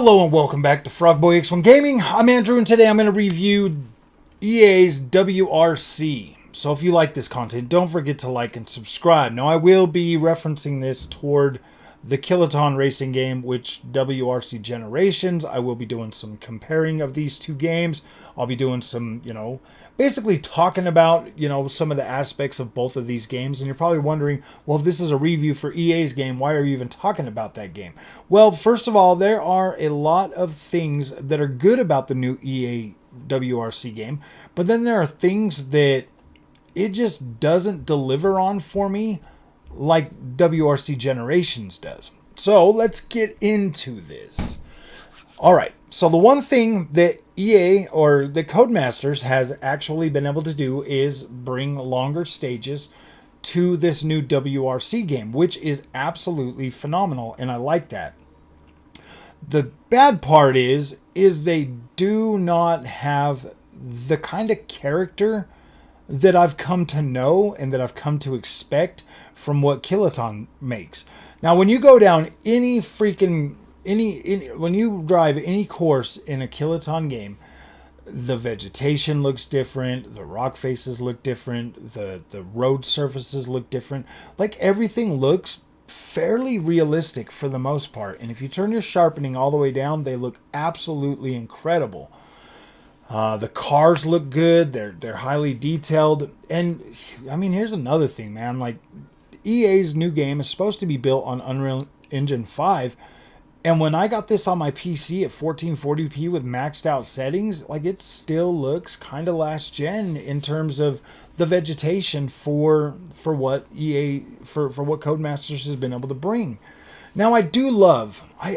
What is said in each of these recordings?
Hello and welcome back to Frogboy X1 Gaming. I'm Andrew and today I'm going to review EA's WRC. So if you like this content, don't forget to like and subscribe. Now I will be referencing this toward the Kiloton racing game, which WRC Generations. I will be doing some comparing of these two games. I'll be doing some, basically talking about, some of the aspects of both of these games. And you're probably wondering, well, if this is a review for EA's game, why are you even talking about that game? Well, first of all, there are a lot of things that are good about the new EA WRC game, but then there are things that it just doesn't deliver on for me like WRC Generations does. So let's get into this. All right. So the one thing that EA or the Codemasters has actually been able to do is bring longer stages to this new WRC game, which is absolutely phenomenal, and I like that. The bad part is they do not have the kind of character that I've come to know and that I've come to expect from what Kiloton makes. Now, when you go down any freaking when you drive any course in a Kiloton game, the vegetation looks different, the rock faces look different, the road surfaces look different. Like everything looks fairly realistic for the most part. And if you turn your sharpening all the way down, they look absolutely incredible. The cars look good. They're highly detailed. And I mean, here's another thing, man. Like EA's new game is supposed to be built on Unreal Engine 5. And when I got this on my PC at 1440p with maxed out settings, like it still looks kind of last gen in terms of the vegetation for what what Codemasters has been able to bring. Now I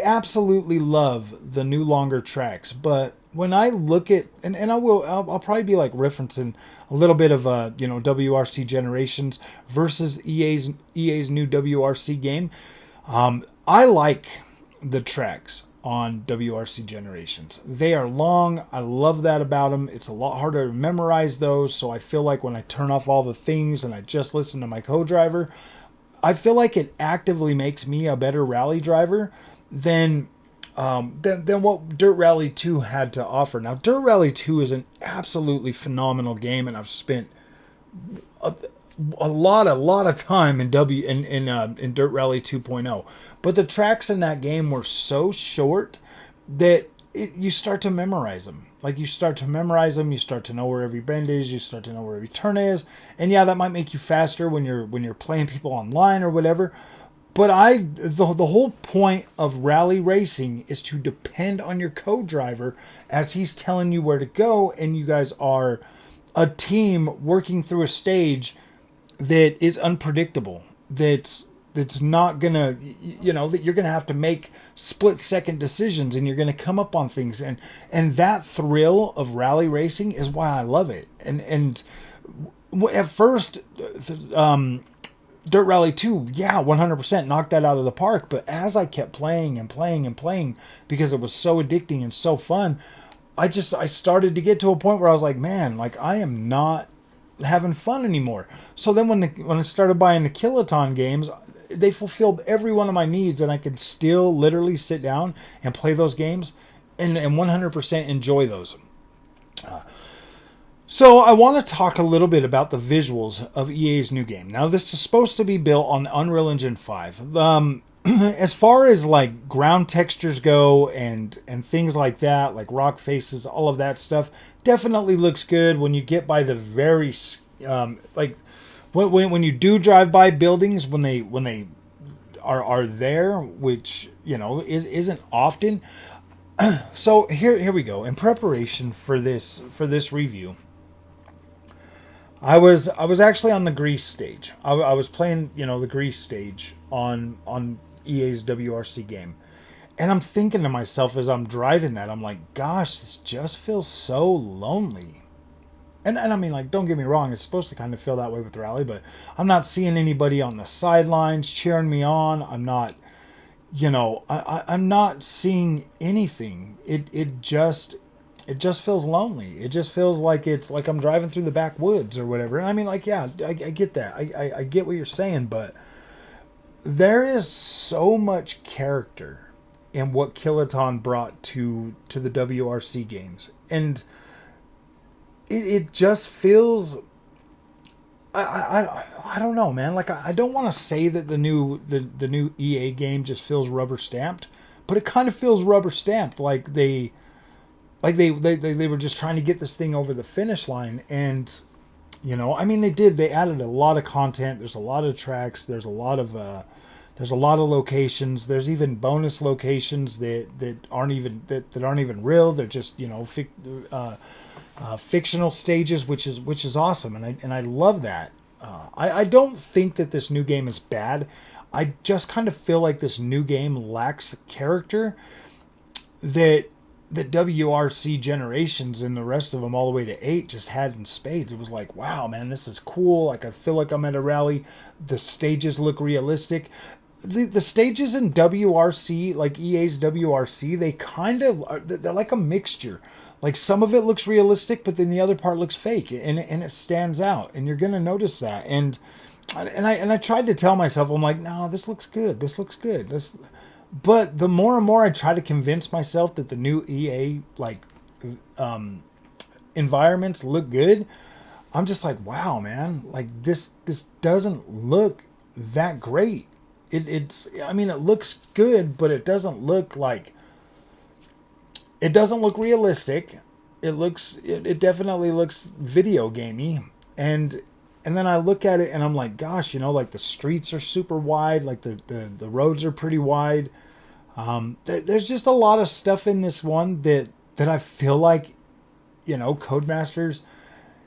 absolutely love the new longer tracks, but when I look at I'll probably be like referencing a little bit of WRC Generations versus EA's new WRC game. I like the tracks on WRC Generations. They are long. I love that about them. It's a lot harder to memorize those, so I feel like when I turn off all the things and I just listen to my co-driver, I feel like it actively makes me a better rally driver than what Dirt Rally 2 had to offer. Now, Dirt Rally 2 is an absolutely phenomenal game, and I've spent a lot of time in Dirt Rally 2.0, but the tracks in that game were so short that you start to memorize them. Like you start to memorize them, you start to know where every bend is, you start to know where every turn is, and yeah, that might make you faster when you're playing people online or whatever. But the whole point of rally racing is to depend on your co-driver as he's telling you where to go, and you guys are a team working through a stage that is unpredictable, that's not gonna, that you're gonna have to make split-second decisions, and you're gonna come up on things, and that thrill of rally racing is why I love it. And at first, Dirt Rally 2, yeah, 100% knocked that out of the park. But as I kept playing and playing and playing, because it was so addicting and so fun, I started to get to a point where I was like, man, like I am not having fun anymore. So then when I started buying the Kiloton games, they fulfilled every one of my needs, and I could still literally sit down and play those games and 100% enjoy those. So I want to talk a little bit about the visuals of EA's new game. Now, this is supposed to be built on Unreal Engine 5. As far as like ground textures go and things like that, like rock faces, all of that stuff, definitely looks good when you get by the very like when you do drive by buildings when they are there, which isn't often. So here we go. In preparation for this review, I was actually on the Grease stage. I was playing, the Grease stage on EA's WRC game. And I'm thinking to myself as I'm driving that, I'm like, gosh, this just feels so lonely. And I mean, like, don't get me wrong, it's supposed to kind of feel that way with Rally, but I'm not seeing anybody on the sidelines cheering me on. I'm not, I'm not seeing anything. It just feels lonely. It just feels like it's like I'm driving through the backwoods or whatever. And I mean, like, yeah, I get that. I get what you're saying, but there is so much character and what Kiloton brought to the WRC games. And it just feels, I don't know, man. Like I don't want to say that the new EA game just feels rubber stamped, but it kind of feels rubber stamped. They were just trying to get this thing over the finish line. And I mean, they added a lot of content. There's a lot of tracks. There's a lot of locations. There's even bonus locations that aren't even real. They're just fictional stages, which is awesome, and I love that. I don't think that this new game is bad. I just kind of feel like this new game lacks character that WRC Generations and the rest of them all the way to 8 just had in spades. It was like, wow, man, this is cool. Like, I feel like I'm at a rally. The stages look realistic. The stages in WRC, like EA's WRC, they kind of they're like a mixture. Like, some of it looks realistic, but then the other part looks fake, and it stands out, and you're gonna notice that. And I tried to tell myself, I'm like, no, this looks good. This looks good. But the more and more I try to convince myself that the new EA environments look good, I'm just like, wow, man, like this doesn't look that great. I mean, it looks good, but it doesn't look realistic. It definitely looks video gamey. And then I look at it and I'm like, gosh, like the streets are super wide, like the roads are pretty wide. There's just a lot of stuff in this one that I feel like, Codemasters,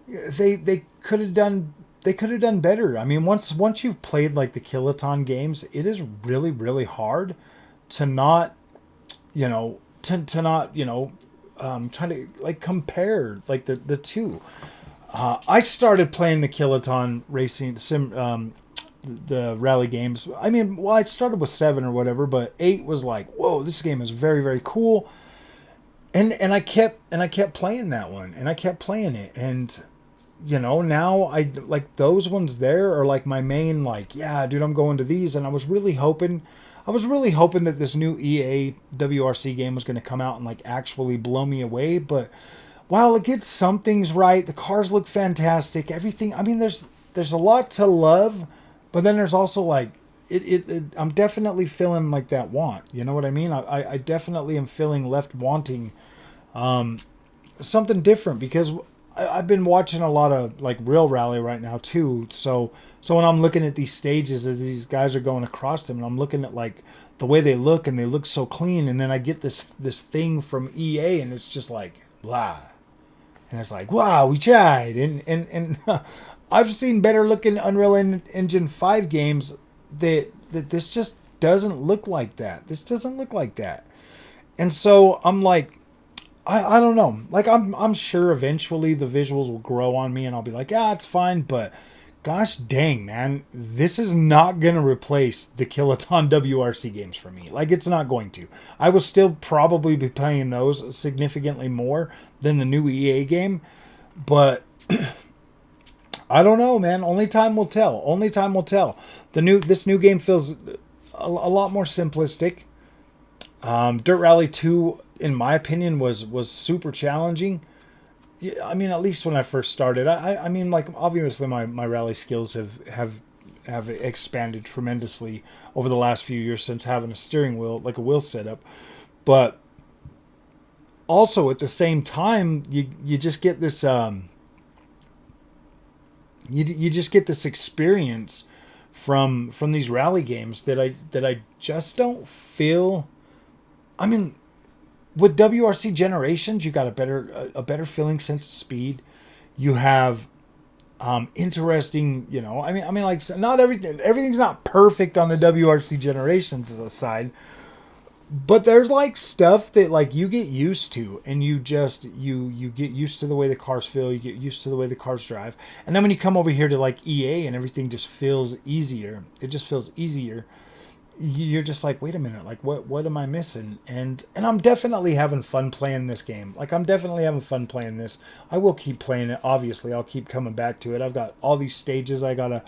they could have done better. I mean, once you've played like the Kiloton games, it is really, really hard to not, try to like compare like the two. I started playing the Kiloton racing sim, the rally games. I mean, well, I started with 7 or whatever, but 8 was like, whoa, this game is very, very cool. And I kept playing that one, and I kept playing it, and now I like those ones there are like my main, like, yeah, dude, I'm going to these. And I was really hoping that this new EA WRC game was going to come out and like actually blow me away. But while it gets some things right, the cars look fantastic, everything. I mean, there's a lot to love, but then there's also like I'm definitely feeling like that want. You know what I mean? I definitely am feeling left wanting something different, because I've been watching a lot of like real rally right now too. So when I'm looking at these stages as these guys are going across them, and I'm looking at like the way they look, and they look so clean, and then I get this thing from EA, and it's just like blah, and it's like, wow, we tried, and I've seen better looking Unreal Engine 5 games that this just doesn't look like that. This doesn't look like that, and so I'm like, I don't know. Like, I'm sure eventually the visuals will grow on me, and I'll be like, yeah, it's fine. But gosh dang, man, this is not going to replace the Kiloton WRC games for me. Like, it's not going to. I will still probably be playing those significantly more than the new EA game. But I don't know, man. Only time will tell. Only time will tell. This new game feels a lot more simplistic. Dirt Rally 2, in my opinion, was super challenging. I mean, at least when I first started. I mean, like, obviously my rally skills have expanded tremendously over the last few years since having a steering wheel, like a wheel setup. But also at the same time, you just get this you just get this experience from these rally games that I just don't feel. I mean, with WRC Generations, you got a better feeling sense of speed. You have interesting, I mean, like, not everything's not perfect on the WRC Generations side, but there's like stuff that like you get used to, and you get used to the way the cars feel, you get used to the way the cars drive, and then when you come over here to like EA and everything just feels easier, it just feels easier. You're just like, wait a minute, like what am I missing? And I'm definitely having fun playing this game. Like, I'm definitely having fun playing this. I will keep playing it. Obviously, I'll keep coming back to it. I've got all these stages I gotta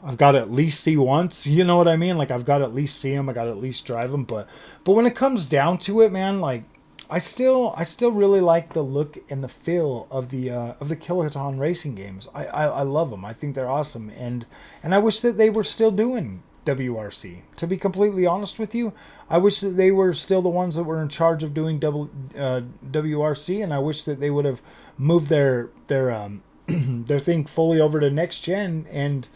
I've got to at least see once. You know what I mean? Like I've got to at least see them. I got to at least drive them. But when it comes down to it, man, like I still really like the look and the feel of the Kiloton racing games. I love them. I think they're awesome, and I wish that they were still doing WRC. To be completely honest with you, I wish that they were still the ones that were in charge of doing WRC, and I wish that they would have moved their their thing fully over to next gen, and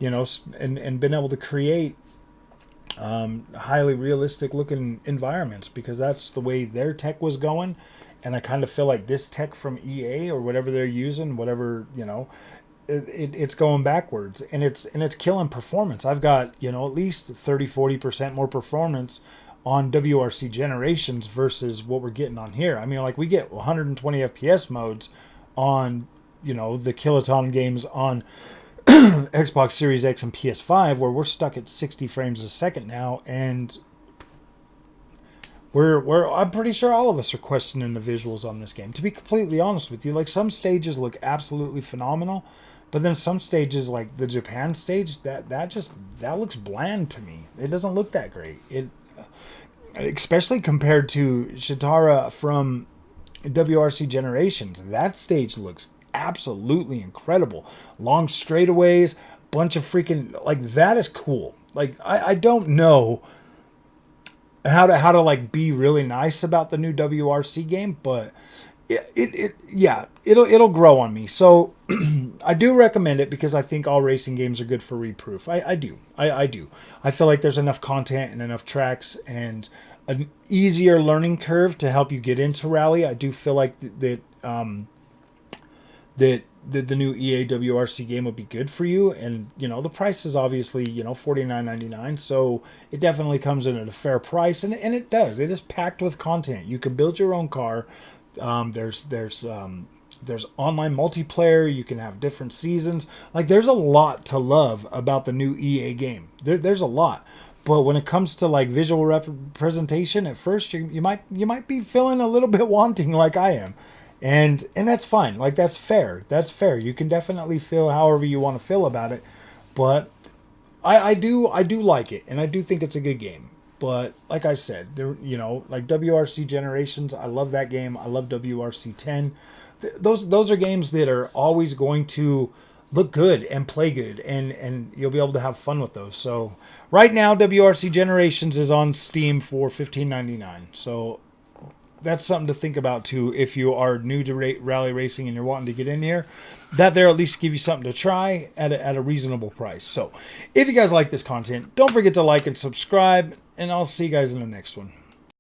and been able to create highly realistic looking environments, because that's the way their tech was going. And I kind of feel like this tech from EA or whatever they're using, whatever, it's going backwards, and it's killing performance. I've got, at least 30-40% more performance on WRC generations versus what we're getting on here. I mean, like we get 120 FPS modes on, the Kiloton games on Xbox Series X and PS5, where we're stuck at 60 frames a second now, and I'm pretty sure all of us are questioning the visuals on this game. To be completely honest with you, like some stages look absolutely phenomenal, but then some stages, like the Japan stage, that looks bland to me. It doesn't look that great. Especially compared to Shitara from WRC Generations. That stage looks absolutely incredible. Long straightaways, bunch of freaking, like, that is cool. Like I don't know how to like be really nice about the new WRC game, but it'll grow on me. So I do recommend it, because I think all racing games are good for reproof. I do. I feel like there's enough content and enough tracks and an easier learning curve to help you get into rally. I do feel like that the new EA WRC game would be good for you, and the price is obviously $49.99, so it definitely comes in at a fair price, and it does. It is packed with content. You can build your own car. There's online multiplayer. You can have different seasons. Like there's a lot to love about the new EA game. There's a lot. But when it comes to like visual representation, at first you might be feeling a little bit wanting, like I am. And that's fine. Like that's fair. That's fair. You can definitely feel however you want to feel about it. But I do like it, and I do think it's a good game. But like I said, like WRC Generations, I love that game. I love WRC 10. Those are games that are always going to look good and play good, and you'll be able to have fun with those. So right now, WRC Generations is on Steam for $15.99. So that's something to think about too if you are new to rally racing and you're wanting to get in here. That there at least give you something to try at a reasonable price. So if you guys like this content, don't forget to like and subscribe, and I'll see you guys in the next one.